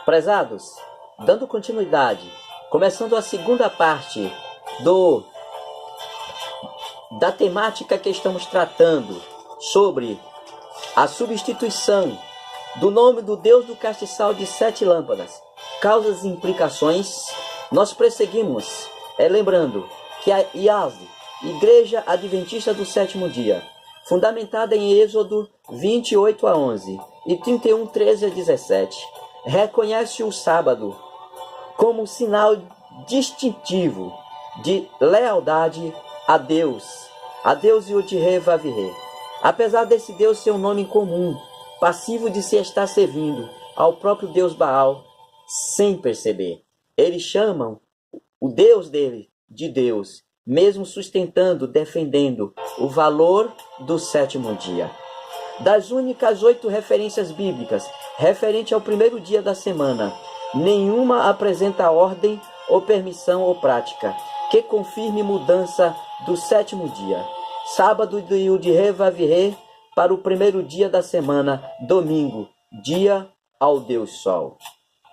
Prezados, dando continuidade, começando a segunda parte da temática que estamos tratando sobre a substituição do nome do Deus do castiçal de 7 lâmpadas, causas e implicações, nós prosseguimos, lembrando que a IASE, Igreja Adventista do Sétimo Dia, fundamentada em Êxodo 28 a 11 e 31, 13 a 17, reconhece o sábado como sinal distintivo de lealdade a Deus Yod-Heh-Vav-Heh. Apesar desse Deus ser um nome comum, passivo de se estar servindo ao próprio Deus Baal, sem perceber. Eles chamam o Deus dele de Deus, mesmo sustentando, defendendo o valor do sétimo dia. Das únicas 8 referências bíblicas referente ao primeiro dia da semana, nenhuma apresenta ordem ou permissão ou prática que confirme mudança do sétimo dia. Sábado de Yod-Heh-Vav-Heh para o primeiro dia da semana, domingo, dia ao Deus Sol.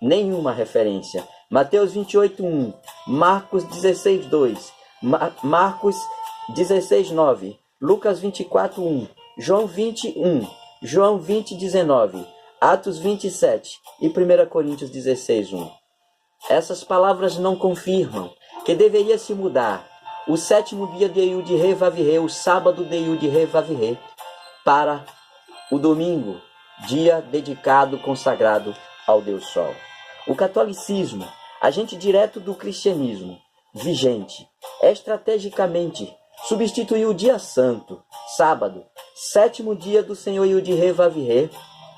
Nenhuma referência. Mateus 28:1, Marcos 16:2, Marcos 16:9, Lucas 24:1, João 21, João 20:19, Atos 27 e 1 Coríntios 16:1. Essas palavras não confirmam que deveria se mudar o sétimo dia de Yod-Heh-Vav-Heh, o sábado de Yod-Heh-Vav-Heh, para o domingo, dia dedicado, consagrado ao Deus Sol. O catolicismo, agente direto do cristianismo, vigente, estrategicamente substituiu o dia santo, sábado, sétimo dia do Senhor Yod-Heh-Vav-Heh,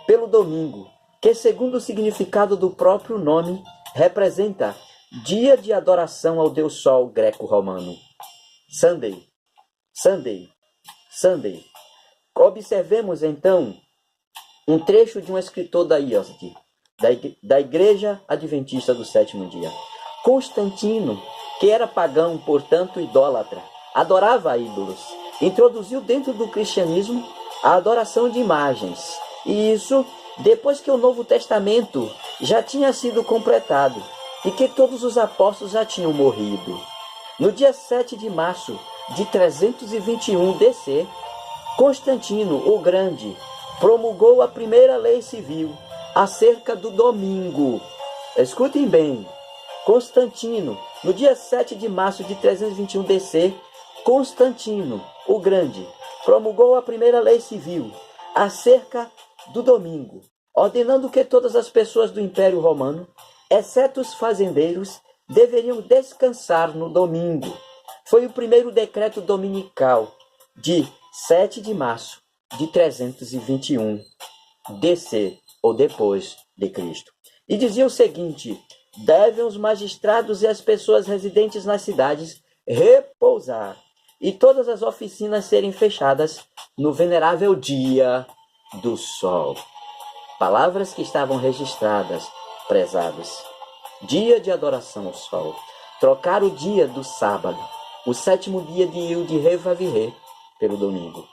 pelo domingo, que segundo o significado do próprio nome, representa dia de adoração ao Deus Sol greco-romano. Sunday, Sunday, Sunday. Observemos então um trecho de um escritor da IASD, da Igreja Adventista do Sétimo Dia. Constantino, que era pagão, portanto idólatra, adorava ídolos, introduziu dentro do cristianismo a adoração de imagens. E isso depois que o Novo Testamento já tinha sido completado e que todos os apóstolos já tinham morrido. No dia 7 de março de 321 DC, Constantino o Grande promulgou a primeira lei civil acerca do domingo. Escutem bem. Constantino, no dia 7 de março de 321 DC, Constantino o Grande promulgou a primeira lei civil acerca do domingo, ordenando que todas as pessoas do Império Romano, exceto os fazendeiros, deveriam descansar no domingo. Foi o primeiro decreto dominical de 7 de março de 321 DC, ou depois de Cristo. E dizia o seguinte: devem os magistrados e as pessoas residentes nas cidades repousar, e todas as oficinas serem fechadas no venerável dia do Sol. Palavras que estavam registradas, prezados. Dia de adoração ao Sol. Trocar o dia do sábado, o sétimo dia de Yod-Heh-Vav-Heh, pelo domingo.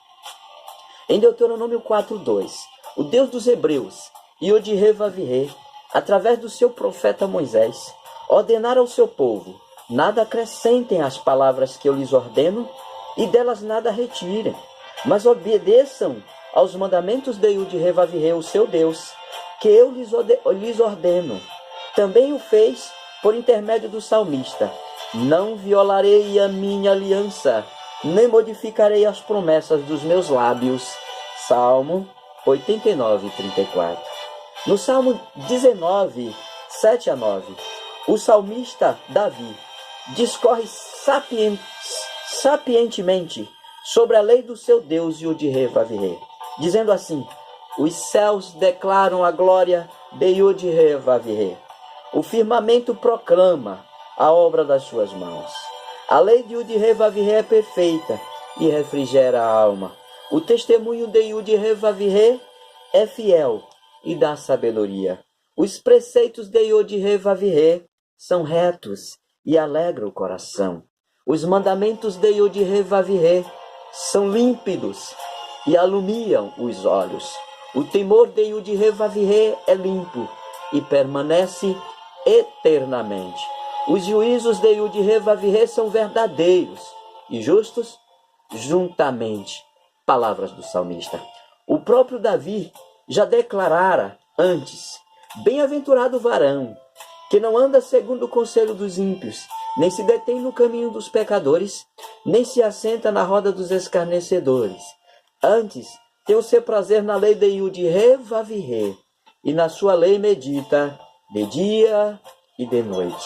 Em Deuteronômio 4:2, o Deus dos Hebreus, Yod-Heh-Vav-Heh, através do seu profeta Moisés, ordenara ao seu povo: nada acrescentem às palavras que eu lhes ordeno, e delas nada retirem, mas obedeçam aos mandamentos de Yod-Heh-Vav-Heh, o seu Deus, que eu lhes ordeno. Também o fez por intermédio do salmista: não violarei a minha aliança, nem modificarei as promessas dos meus lábios. Salmo 89:34. No Salmo 19, 7 a 9, o salmista Davi discorre sapientemente sobre a lei do seu Deus Yod-Heh-Vav-Heh, dizendo assim: os céus declaram a glória de Yod-Heh-Vav-Heh. O firmamento proclama a obra das suas mãos. A lei de Yod-Heh-Vav-Heh é perfeita e refrigera a alma. O testemunho de Yod-Heh-Vav-Heh é fiel e dá sabedoria. Os preceitos de Yod-Heh-Vav-Heh são retos e alegram o coração. Os mandamentos de Yod-Heh-Vav-Heh são límpidos e alumiam os olhos. O temor de Yod-Heh-Vav-Heh é limpo e permanece eternamente. Os juízos de Yud-He-Vav-He são verdadeiros e justos juntamente. Palavras do salmista. O próprio Davi já declarara antes: bem-aventurado o varão, que não anda segundo o conselho dos ímpios, nem se detém no caminho dos pecadores, nem se assenta na roda dos escarnecedores. Antes, tem o seu prazer na lei de Yud-He-Vav-He, e na sua lei medita de dia e de noite.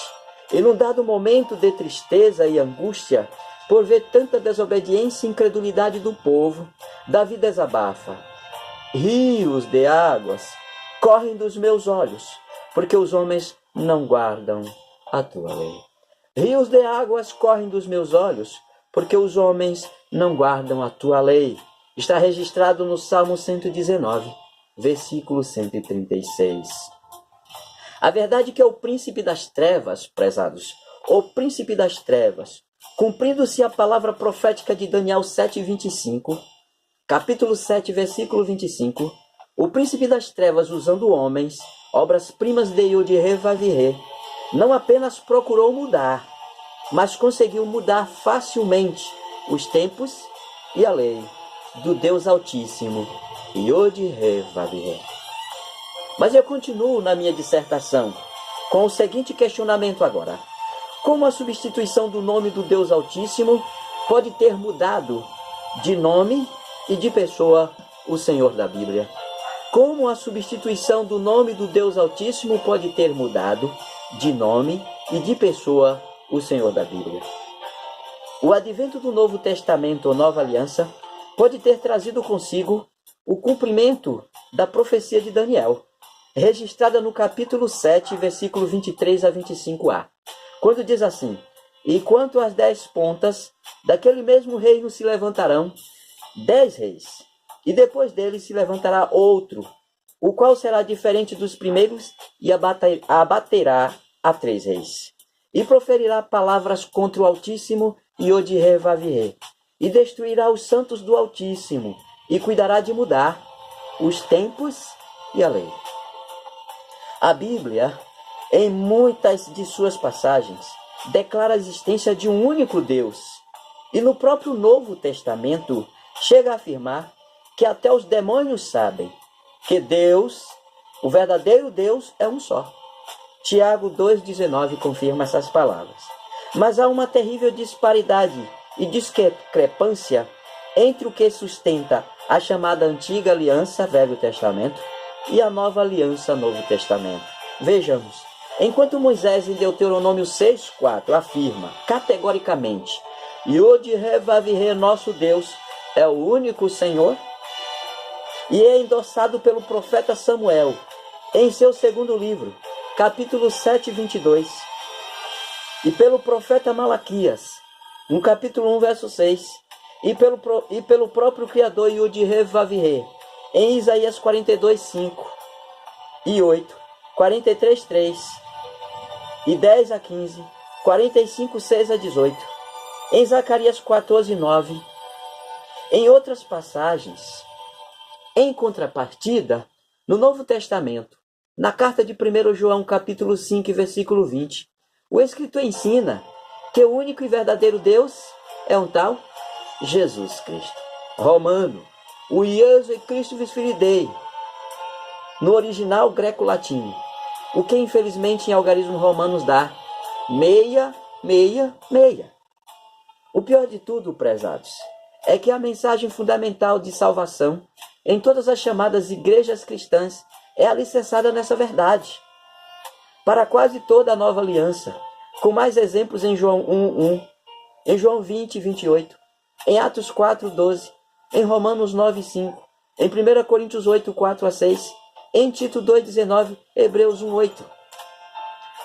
E num dado momento de tristeza e angústia, por ver tanta desobediência e incredulidade do povo, Davi desabafa: rios de águas correm dos meus olhos, porque os homens não guardam a tua lei. Rios de águas correm dos meus olhos, porque os homens não guardam a tua lei. Está registrado no Salmo 119, versículo 136. A verdade é que o príncipe das trevas, prezados, o príncipe das trevas, cumprindo-se a palavra profética de Daniel 7:25, capítulo 7, versículo 25, o príncipe das trevas, usando homens, obras-primas de Yud-He-Vav-He, não apenas procurou mudar, mas conseguiu mudar facilmente os tempos e a lei do Deus Altíssimo, Yod-He-Vav-He. Mas eu continuo na minha dissertação com o seguinte questionamento agora: como a substituição do nome do Deus Altíssimo pode ter mudado de nome e de pessoa o Senhor da Bíblia? Como a substituição do nome do Deus Altíssimo pode ter mudado de nome e de pessoa o Senhor da Bíblia? O advento do Novo Testamento ou Nova Aliança pode ter trazido consigo o cumprimento da profecia de Daniel, registrada no capítulo 7, versículo 23 a 25a, quando diz assim: e quanto às 10 pontas, daquele mesmo reino se levantarão 10 reis, e depois dele se levantará outro, o qual será diferente dos primeiros e abaterá a 3 reis. E proferirá palavras contra o Altíssimo e Yod-He-Vav-He, e destruirá os santos do Altíssimo, e cuidará de mudar os tempos e a lei. A Bíblia, em muitas de suas passagens, declara a existência de um único Deus, e no próprio Novo Testamento chega a afirmar que até os demônios sabem que Deus, o verdadeiro Deus, é um só. Tiago 2,19 confirma essas palavras. Mas há uma terrível disparidade e discrepância entre o que sustenta a chamada Antiga Aliança, Velho Testamento, e a Nova Aliança, Novo Testamento. Vejamos. Enquanto Moisés, em Deuteronômio 6,4, afirma categoricamente: Yod-He-Vav-He, nosso Deus, é o único Senhor, e é endossado pelo profeta Samuel, em seu segundo livro, capítulo 7, 22, e pelo profeta Malaquias, no capítulo 1, verso 6, e pelo próprio Criador Yod-He-Vav-He, em Isaías 42, 5 e 8, 43, 3, e 10 a 15, 45, 6 a 18, em Zacarias 14, 9, em outras passagens. Em contrapartida, no Novo Testamento, na carta de 1 João, capítulo 5, versículo 20, o escritor ensina que o único e verdadeiro Deus é um tal Jesus Cristo. Romano, o Jesus Cristo vos filidei, no original greco-latino, o que infelizmente em algarismo romanos dá meia, meia, meia. O pior de tudo, prezados, é que a mensagem fundamental de salvação em todas as chamadas igrejas cristãs é alicerçada nessa verdade. Para quase toda a nova aliança, com mais exemplos em João 1:1, em João 20:28, em Atos 4:12, em Romanos 9:5, em 1 Coríntios 8:4-6, em Tito 2:19, Hebreus 1:8.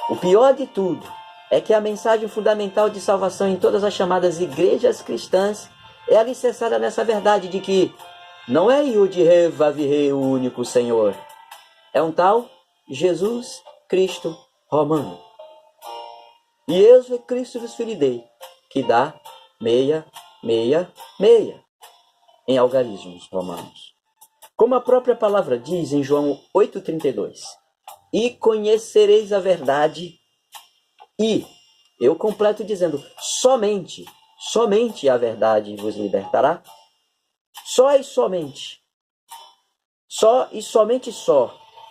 O pior de tudo é que a mensagem fundamental de salvação em todas as chamadas igrejas cristãs é alicerçada nessa verdade de que não é Yod-He-Vav-He o único Senhor, é um tal Jesus Cristo Romano. E Jesus Cristo vos filidei, que dá meia, meia, meia, em algarismos romanos. Como a própria palavra diz em João 8,32, e conhecereis a verdade, e eu completo dizendo, somente a verdade vos libertará. Só e somente,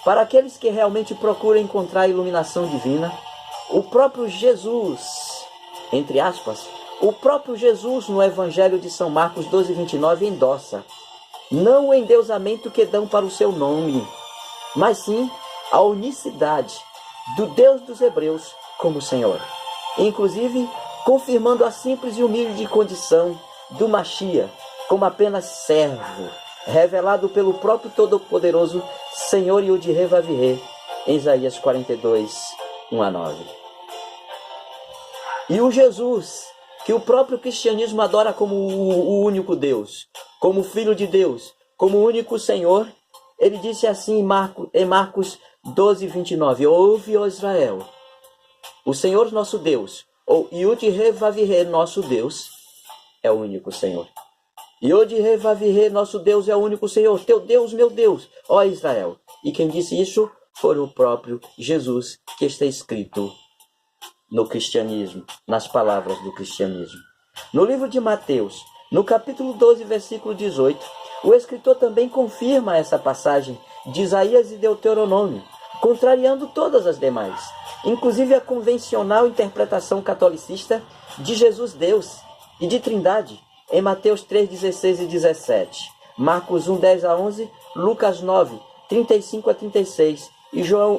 para aqueles que realmente procuram encontrar a iluminação divina, o próprio Jesus, entre aspas, o próprio Jesus no Evangelho de São Marcos 12:29 endossa, não o endeusamento que dão para o seu nome, mas sim a unicidade do Deus dos Hebreus como Senhor, inclusive confirmando a simples e humilde condição do Machia como apenas servo, revelado pelo próprio Todo-Poderoso Senhor Yud-He Vav-He, em Isaías 42:1-9. E o Jesus, que o próprio cristianismo adora como o único Deus, como Filho de Deus, como o único Senhor, ele disse assim em Marcos 12:29, ouve, ó Israel, o Senhor nosso Deus, ou Yud-He Vav-He, nosso Deus, é o único Senhor. Yod-He Vav-He, nosso Deus é o único Senhor, teu Deus, meu Deus, ó Israel. E quem disse isso foi o próprio Jesus, que está escrito no cristianismo, nas palavras do cristianismo. No livro de Mateus, no capítulo 12, versículo 18, o escritor também confirma essa passagem de Isaías e Deuteronômio, contrariando todas as demais, inclusive a convencional interpretação catolicista de Jesus Deus e de Trindade, em Mateus 3:16 e 17, Marcos 1:10-11, Lucas 9:35-36 e João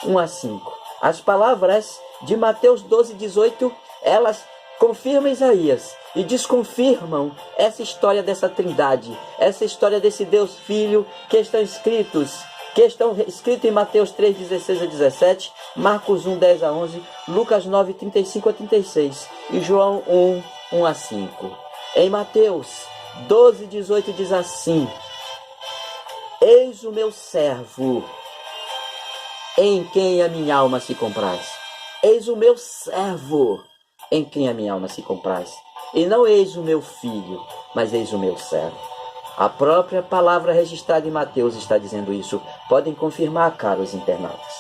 1:1-5. As palavras de Mateus 12:18, elas confirmam Isaías e desconfirmam essa história dessa Trindade, essa história desse Deus Filho que estão escritos em Mateus 3:16-17, Marcos 1:10-11, Lucas 9:35-36 e João 1:1-5. Em Mateus 12:18 diz assim, eis o meu servo, em quem a minha alma se compraz. Eis o meu servo, em quem a minha alma se compraz. E não eis o meu filho, mas eis o meu servo. A própria palavra registrada em Mateus está dizendo isso. Podem confirmar, caros internautas.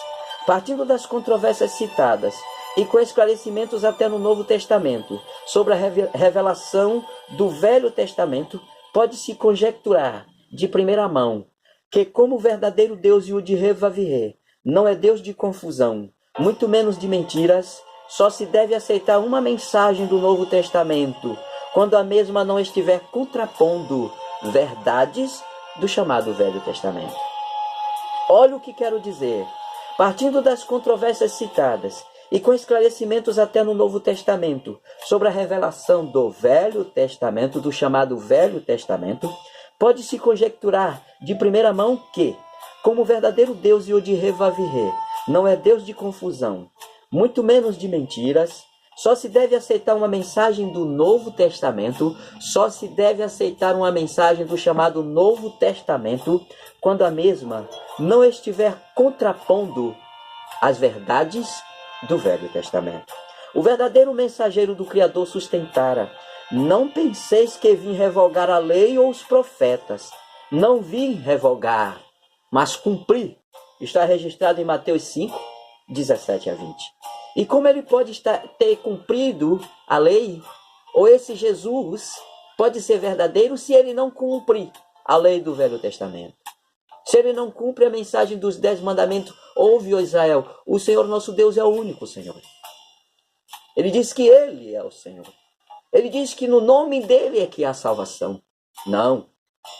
Partindo das controvérsias citadas, e com esclarecimentos até no Novo Testamento, sobre a revelação do Velho Testamento, pode-se conjecturar, de primeira mão, que como o verdadeiro Deus Yud-He Vav-He não é Deus de confusão, muito menos de mentiras, só se deve aceitar uma mensagem do Novo Testamento, quando a mesma não estiver contrapondo verdades do chamado Velho Testamento. Olha o que quero dizer. Partindo das controvérsias citadas, e com esclarecimentos até no Novo Testamento, sobre a revelação do Velho Testamento, do chamado Velho Testamento, pode-se conjecturar de primeira mão que, como o verdadeiro Deus Yod-He Vav-He não é Deus de confusão, muito menos de mentiras, só se deve aceitar uma mensagem do Novo Testamento, só se deve aceitar uma mensagem do chamado Novo Testamento, quando a mesma não estiver contrapondo as verdades do Velho Testamento. O verdadeiro mensageiro do Criador sustentara, não penseis que vim revogar a lei ou os profetas. Não vim revogar, mas cumprir. Está registrado em Mateus 5:17-20. E como ele pode ter cumprido a lei, ou esse Jesus pode ser verdadeiro se ele não cumpre a lei do Velho Testamento? Se ele não cumpre a mensagem dos 10 mandamentos, ouve, ó Israel, o Senhor nosso Deus é o único Senhor. Ele diz que ele é o Senhor. Ele diz que no nome dele é que há salvação. Não,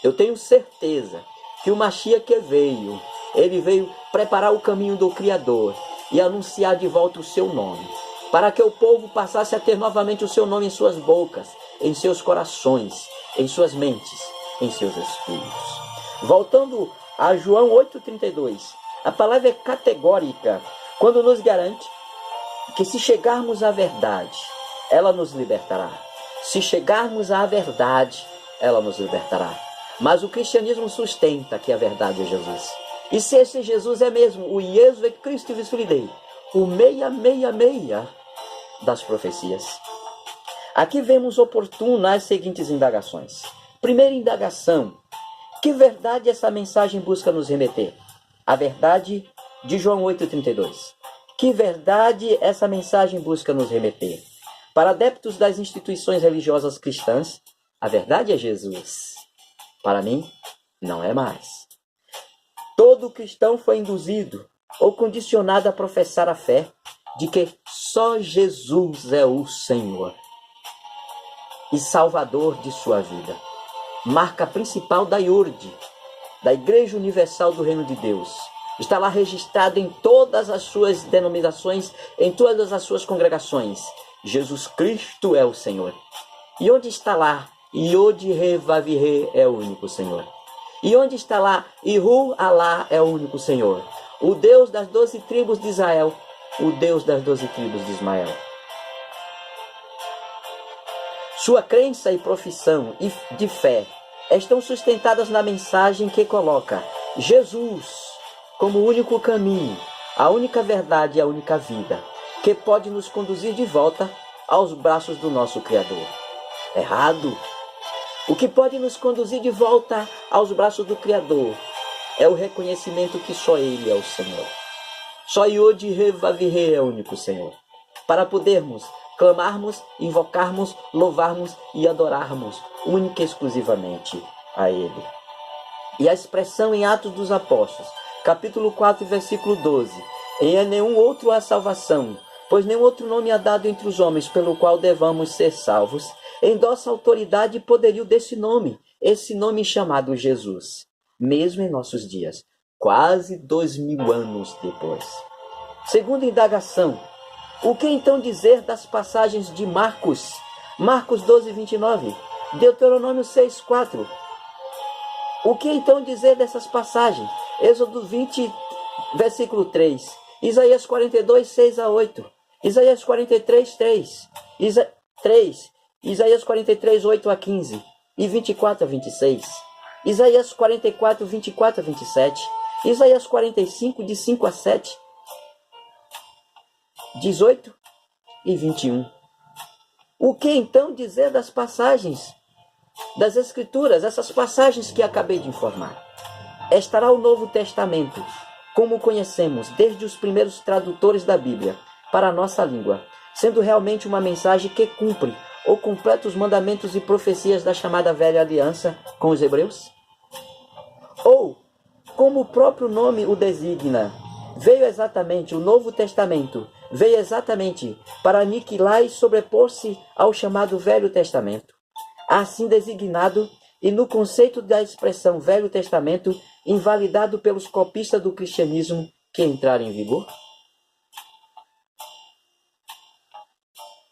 eu tenho certeza que o Mashiach que veio, ele veio preparar o caminho do Criador e anunciar de volta o seu nome, para que o povo passasse a ter novamente o seu nome em suas bocas, em seus corações, em suas mentes, em seus espíritos. Voltando a João 8,32, a palavra é categórica quando nos garante que se chegarmos à verdade, ela nos libertará. Se chegarmos à verdade, ela nos libertará. Mas o cristianismo sustenta que a verdade é Jesus. E se esse Jesus é mesmo o Jesu Cristo Visfridei, o 666 das profecias. Aqui vemos oportunas as seguintes indagações. Primeira indagação: que verdade essa mensagem busca nos remeter? A verdade de João 8,32. Que verdade essa mensagem busca nos remeter? Para adeptos das instituições religiosas cristãs, a verdade é Jesus. Para mim, não é mais. Todo cristão foi induzido ou condicionado a professar a fé de que só Jesus é o Senhor e Salvador de sua vida. Marca principal da IURD, da Igreja Universal do Reino de Deus. Está lá registrado em todas as suas denominações, em todas as suas congregações. Jesus Cristo é o Senhor. E onde está lá? Yod He Vav He é o único Senhor. E onde está lá? Ihu Alá é o único Senhor. O Deus das 12 tribos de Israel. O Deus das 12 tribos de Ismael. Sua crença e profissão de fé estão sustentadas na mensagem que coloca Jesus como o único caminho, a única verdade e a única vida, que pode nos conduzir de volta aos braços do nosso Criador. Errado! O que pode nos conduzir de volta aos braços do Criador é o reconhecimento que só Ele é o Senhor. Só Yod He Vav He é o único Senhor. Para podermos clamarmos, invocarmos, louvarmos e adorarmos única e exclusivamente a Ele. E a expressão em Atos dos Apóstolos, capítulo 4, versículo 12. Em nenhum outro há salvação, pois nenhum outro nome há dado entre os homens pelo qual devamos ser salvos, endossa a autoridade e poderio desse nome, esse nome chamado Jesus, mesmo em nossos dias, quase 2000 anos depois. Segunda indagação, o que então dizer das passagens de Marcos? Marcos 12, 29, Deuteronômio 6, 4. O que então dizer dessas passagens? Êxodo 20, versículo 3. Isaías 42, 6 a 8. Isaías 43, 3. 3. Isaías 43, 8 a 15. E 24 a 26. Isaías 44, 24 a 27. Isaías 45, de 5 a 7. 18 e 21. O que então dizer das passagens das Escrituras, essas passagens que acabei de informar? Estará o Novo Testamento, como conhecemos desde os primeiros tradutores da Bíblia, para a nossa língua, sendo realmente uma mensagem que cumpre ou completa os mandamentos e profecias da chamada Velha Aliança com os hebreus? Ou, como o próprio nome o designa, veio exatamente, o Novo Testamento veio exatamente para aniquilar e sobrepor-se ao chamado Velho Testamento, assim designado e no conceito da expressão Velho Testamento, invalidado pelos copistas do cristianismo que entraram em vigor?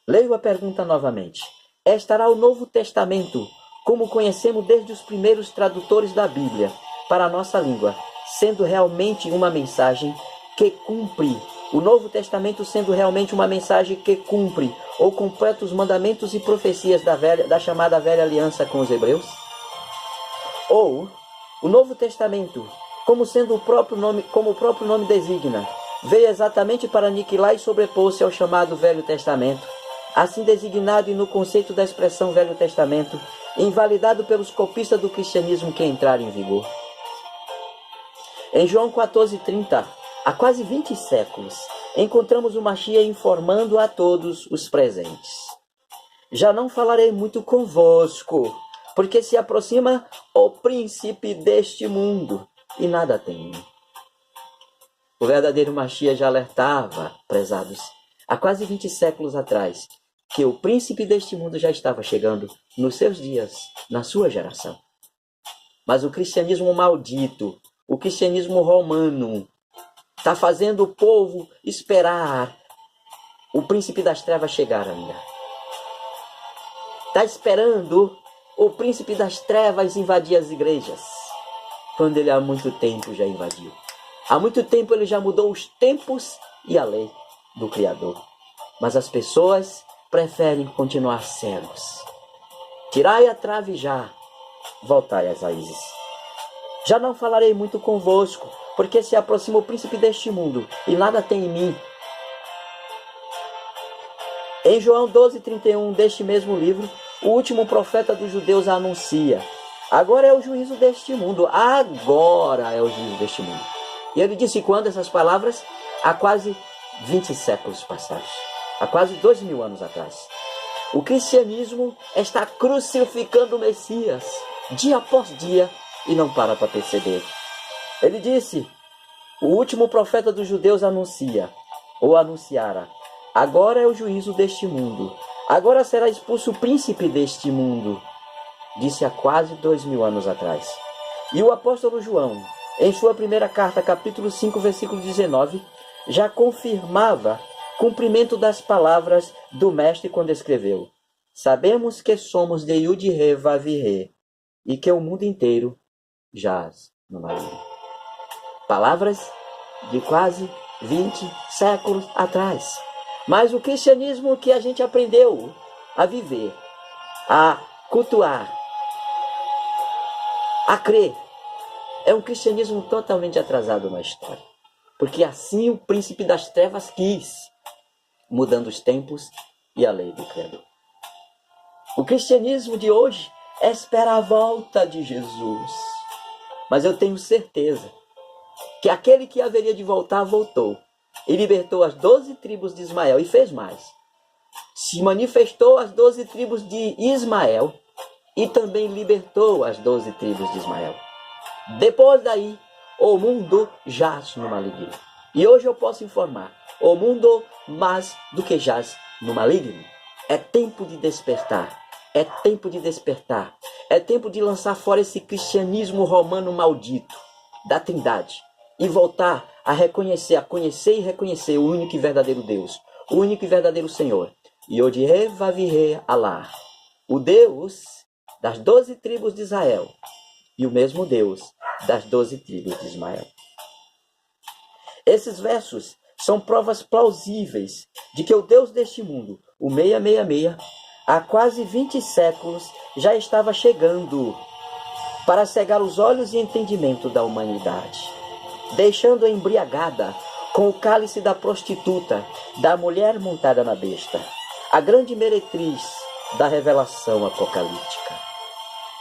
Leio a pergunta novamente. Estará o Novo Testamento, como conhecemos desde os primeiros tradutores da Bíblia, para a nossa língua, sendo realmente uma mensagem que cumpre, o Novo Testamento sendo realmente uma mensagem que cumpre ou completa os mandamentos e profecias da chamada Velha Aliança com os hebreus? Ou o Novo Testamento, como sendo o próprio nome designa, veio exatamente para aniquilar e sobrepor-se ao chamado Velho Testamento, assim designado e no conceito da expressão Velho Testamento, invalidado pelos copistas do cristianismo que entraram em vigor. Em João 14:30, há quase 20 séculos, encontramos o Mashiach informando a todos os presentes. Já não falarei muito convosco, porque se aproxima o príncipe deste mundo, e nada tem. O verdadeiro Mashiach já alertava, prezados, há quase 20 séculos atrás, que o príncipe deste mundo já estava chegando nos seus dias, na sua geração. Mas o cristianismo maldito, o cristianismo romano, está fazendo o povo esperar o príncipe das trevas chegar ainda. Está esperando o príncipe das trevas invadir as igrejas, quando ele há muito tempo já invadiu. Há muito tempo ele já mudou os tempos e a lei do Criador. Mas as pessoas preferem continuar cegos. Tirai a trave já, voltai às raízes. Já não falarei muito convosco, porque se aproxima o príncipe deste mundo, e nada tem em mim. Em João 12:31 deste mesmo livro, o último profeta dos judeus anuncia: agora é o juízo deste mundo, agora é o juízo deste mundo. E ele disse quando essas palavras? Há quase 20 séculos passados. Há quase 2000 anos atrás. O cristianismo está crucificando o Messias, dia após dia, e não para perceber. Ele disse, o último profeta dos judeus anuncia, ou anunciara, agora é o juízo deste mundo, agora será expulso o príncipe deste mundo, disse há quase 2000 anos atrás. E o apóstolo João, em sua primeira carta, capítulo 5, versículo 19, já confirmava cumprimento das palavras do mestre quando escreveu, sabemos que somos de Yud-Re Vav-Re, e que o mundo inteiro jaz no maligno. Palavras de quase 20 séculos atrás. Mas o cristianismo que a gente aprendeu a viver, a cultuar, a crer, é um cristianismo totalmente atrasado na história. Porque assim o príncipe das trevas quis, mudando os tempos e a lei do Criador. O cristianismo de hoje espera a volta de Jesus. Mas eu tenho certeza que aquele que haveria de voltar, voltou. E libertou as 12 tribos de Ismael e fez mais. Se manifestou às 12 tribos de Ismael e também libertou as 12 tribos de Ismael. Depois daí, o mundo jaz no maligno. E hoje eu posso informar, o mundo mais do que jaz no maligno. É tempo de despertar. É tempo de despertar. É tempo de lançar fora esse cristianismo romano maldito da Trindade e voltar a reconhecer, a conhecer e reconhecer o único e verdadeiro Deus, o único e verdadeiro Senhor. Yod-Re Vav-Re Allah, o Deus das 12 tribos de Israel e o mesmo Deus das 12 tribos de Ismael. Esses versos são provas plausíveis de que o Deus deste mundo, o 666, há quase 20 séculos já estava chegando para cegar os olhos e entendimento da humanidade, deixando-a embriagada com o cálice da prostituta, da mulher montada na besta, a grande meretriz da revelação apocalíptica.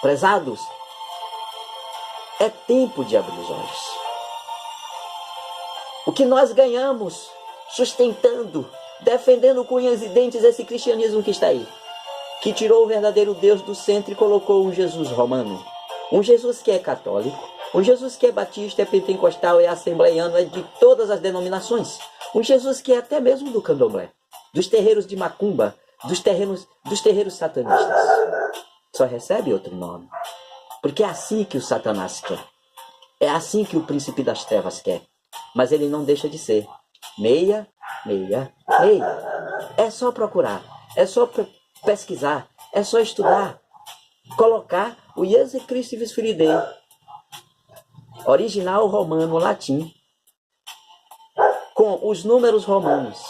Prezados, é tempo de abrir os olhos. O que nós ganhamos sustentando, defendendo com unhas e dentes esse cristianismo que está aí, que tirou o verdadeiro Deus do centro e colocou um Jesus romano, um Jesus que é católico, um Jesus que é batista, é pentecostal, é assembleiano, é de todas as denominações, um Jesus que é até mesmo do candomblé, dos terreiros de macumba, dos terreiros satanistas. Só recebe outro nome, porque é assim que o Satanás quer, é assim que o príncipe das trevas quer, mas ele não deixa de ser 666. É só procurar, é só pesquisar, é só estudar, colocar o Jesus Cristo Fidei, original romano, latim, com os números romanos,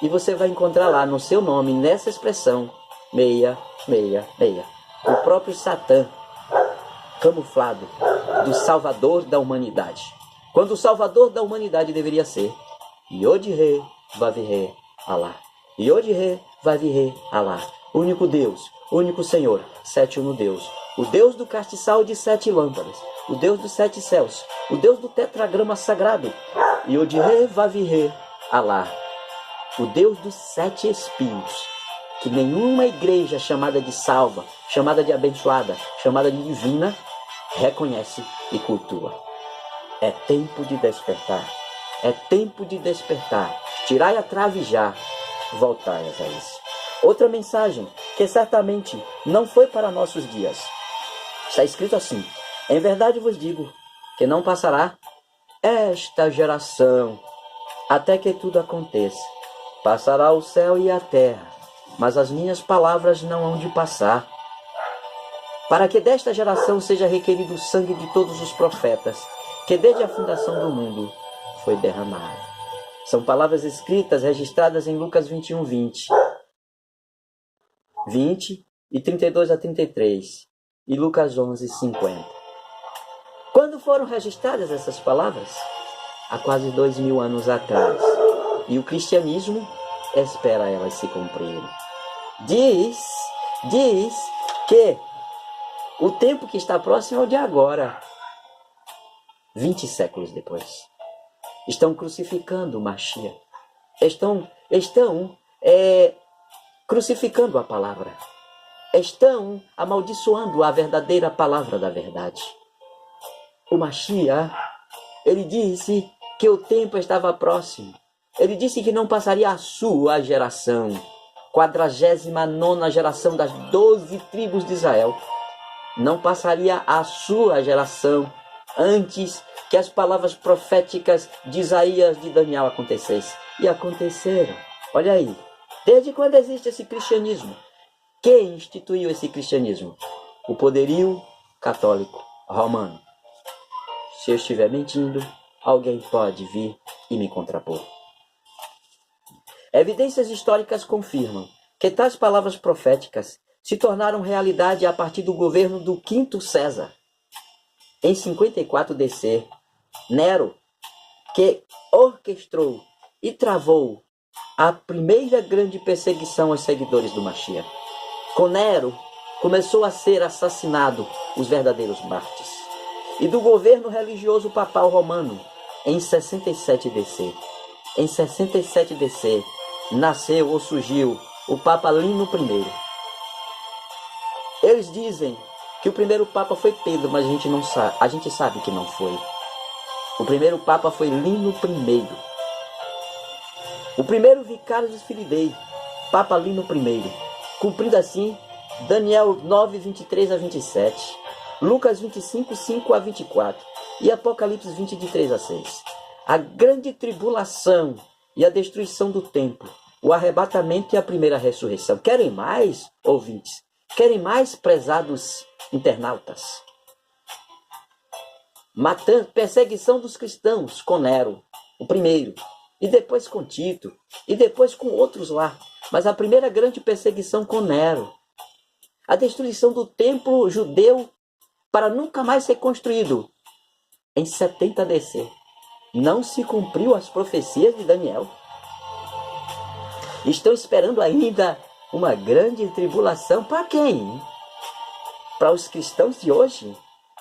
e você vai encontrar lá no seu nome, nessa expressão, 666, o próprio Satã, camuflado, do Salvador da humanidade. Quando o Salvador da humanidade deveria ser Yod-Re Vav-Re Allah. Yod-Re Vav-Re Allah. Único Deus, único Senhor, sétimo Deus. O Deus do castiçal de 7 lâmpadas. O Deus dos 7 céus. O Deus do tetragrama sagrado. Yod-Re Vav-Re Allah. O Deus dos 7 espíritos. Que nenhuma igreja chamada de salva, chamada de abençoada, chamada de divina, reconhece e cultua. É tempo de despertar. É tempo de despertar. Tirai a trave já. Voltai a isso. Outra mensagem que certamente não foi para nossos dias. Está escrito assim: em verdade vos digo que não passará esta geração até que tudo aconteça. Passará o céu e a terra, mas as minhas palavras não hão de passar. Para que desta geração seja requerido o sangue de todos os profetas, que desde a fundação do mundo foi derramado. São palavras escritas, registradas em Lucas 21, 20 e 32 a 33, e Lucas 11, 50. Quando foram registradas essas palavras? Há quase 2000 anos atrás. E o cristianismo espera elas se cumprirem. Diz que o tempo que está próximo é o de agora, 20 séculos depois. Estão crucificando o Mashiach. Estão crucificando a palavra. Estão amaldiçoando a verdadeira palavra da verdade. O Mashiach, ele disse que o tempo estava próximo. Ele disse que não passaria a sua geração, 49ª geração das 12 tribos de Israel. Não passaria a sua geração antes que as palavras proféticas de Isaías, de Daniel acontecessem. E aconteceram. Olha aí, desde quando existe esse cristianismo? Quem instituiu esse cristianismo? O poderio católico romano. Se eu estiver mentindo, alguém pode vir e me contrapor. Evidências históricas confirmam que tais palavras proféticas se tornaram realidade a partir do governo do quinto César. Em 54 DC, Nero, que orquestrou e travou a primeira grande perseguição aos seguidores do Mashiach. Com Nero, começou a ser assassinado os verdadeiros mártires. E do governo religioso papal romano, em 67 DC. Em 67 DC, nasceu ou surgiu o Papa Lino I. Eles dizem que o primeiro Papa foi Pedro, mas a gente sabe que não foi. O primeiro Papa foi Lino I. O primeiro vicário dos Filidei, Papa Lino I. Cumprindo assim Daniel 9, 23 a 27, Lucas 25, 5 a 24 e Apocalipse 20, de 3 a 6. A grande tribulação e a destruição do templo, o arrebatamento e a primeira ressurreição. Querem mais, ouvintes? Querem mais, prezados internautas? Perseguição dos cristãos com Nero, o primeiro, e depois com Tito, e depois com outros lá. Mas a primeira grande perseguição com Nero. A destruição do templo judeu para nunca mais ser construído. Em 70 DC. Não se cumpriu as profecias de Daniel. Estão esperando ainda uma grande tribulação. Para quem? Para os cristãos de hoje?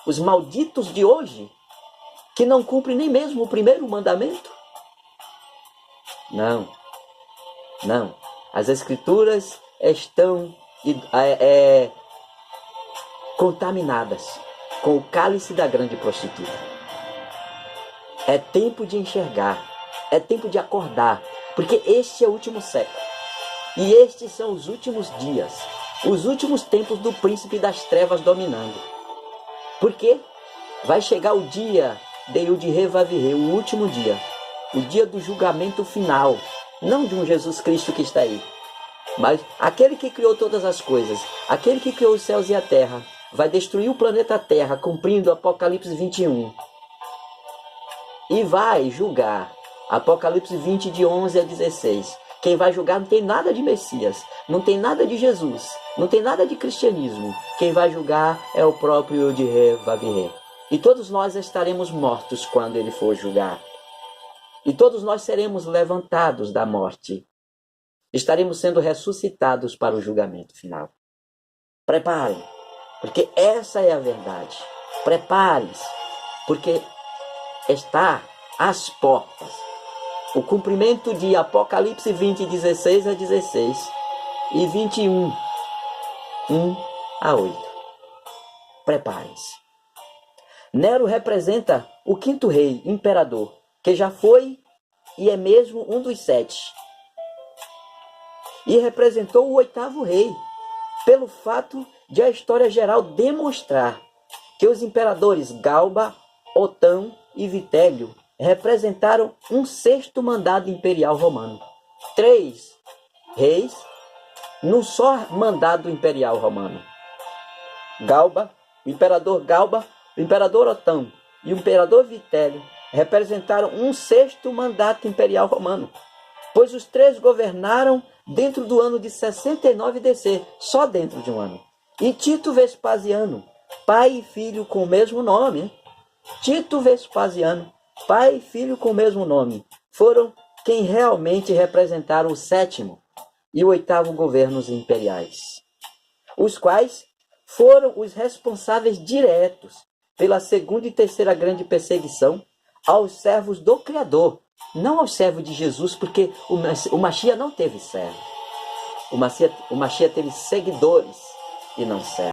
Os malditos de hoje? Que não cumprem nem mesmo o primeiro mandamento? Não. Não. As escrituras estão contaminadas com o cálice da grande prostituta. É tempo de enxergar. É tempo de acordar. Porque este é o último século. E estes são os últimos dias. Os últimos tempos do príncipe das trevas dominando. Porque vai chegar o dia de Yud-Heh-Vav-Heh, o último dia. O dia do julgamento final. Não de um Jesus Cristo que está aí. Mas aquele que criou todas as coisas. Aquele que criou os céus e a terra. Vai destruir o planeta Terra, cumprindo Apocalipse 21. E vai julgar. Apocalipse 20, de 11 a 16. Quem vai julgar não tem nada de Messias, não tem nada de Jesus, não tem nada de cristianismo. Quem vai julgar é o próprio Yod-Heh-Vav-Heh. E todos nós estaremos mortos quando ele for julgar. E todos nós seremos levantados da morte. Estaremos sendo ressuscitados para o julgamento final. Preparem, porque essa é a verdade. Preparem-se, porque está às portas o cumprimento de Apocalipse 20, 16 a 16 e 21, 1 a 8. Preparem-se. Nero representa o quinto rei, imperador, que já foi e é mesmo um dos 7. E representou o 8º rei, pelo fato de a história geral demonstrar que os imperadores Galba, Otão e Vitélio representaram um 6º mandado imperial romano. 3 reis num só mandado imperial romano. O imperador Otão e o imperador Vitélio representaram um 6º mandato imperial romano, pois os 3 governaram dentro do ano de 69 DC, só dentro de um ano. E Tito Vespasiano, pai e filho com o mesmo nome, Tito Vespasiano, pai e filho com o mesmo nome, foram quem realmente representaram o 7º e o 8º governos imperiais, os quais foram os responsáveis diretos pela 2ª e 3ª grande perseguição aos servos do Criador, não aos servos de Jesus, porque o Mashiach não teve servo. O Mashiach teve seguidores e não servos.